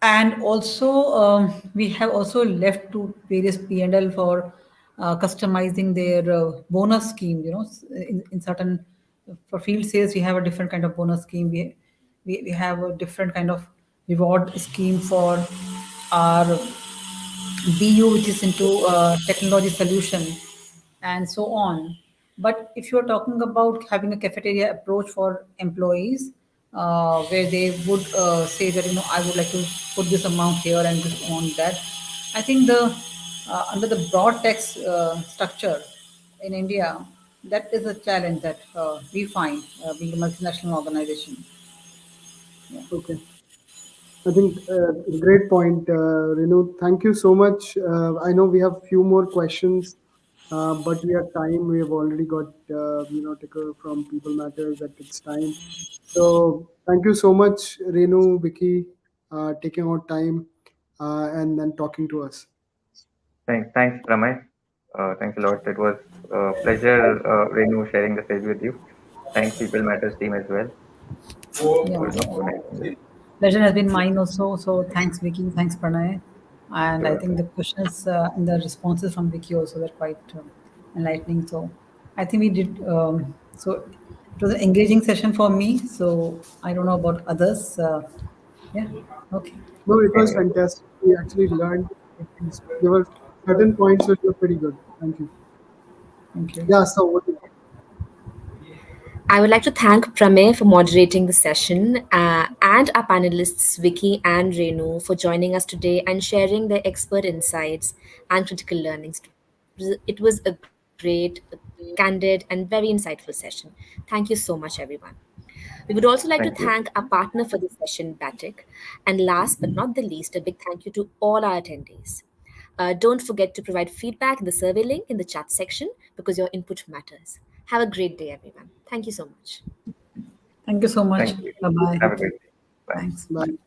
and also we have also left to various P&L for customizing their bonus scheme. In certain, for field sales, we have a different kind of bonus scheme. We have a different kind of reward scheme for our BU, which is into technology solution, and so on. But if you're talking about having a cafeteria approach for employees, where they would say that I would like to put this amount here and this on that, I think the under the broad tax structure in India, that is a challenge that we find being a multinational organization. Yeah. Okay. I think great point, Renu. Thank you so much. I know we have few more questions, but we have time. We have already got ticker from People Matters that it's time. So thank you so much, Renu, Vicky, taking out time and then talking to us. Thanks, Pramay. Thanks a lot. It was a pleasure, Renu, sharing the stage with you. Thanks, People Matters team as well Yeah. for organizing this. Pleasure has been mine also. So thanks, Vicky. Thanks, Pranay. And I Sure. think the questions and the responses from Vicky also were quite enlightening. So I think we did. So it was an engaging session for me. So I don't know about others. Yeah. Okay. No, it Same was here. fantastic. We actually learned things. There were certain points which were pretty good. Thank you. Thank you. Yeah. So what? I would like to thank Pramay for moderating the session and our panelists Vicky and Renu for joining us today and sharing their expert insights and critical learnings. It was a great, candid, and very insightful session. Thank you so much, everyone. We would also like to Thank you. thank our partner for this session, Batik. And last but not the least, a big thank you to all our attendees. Don't forget to provide feedback in the survey link in the chat section because your input matters. Have a great day, everyone. Thank you so much. Thank you so much. Thank you. Bye bye. Have a great day. Bye. Thanks. Bye. Bye.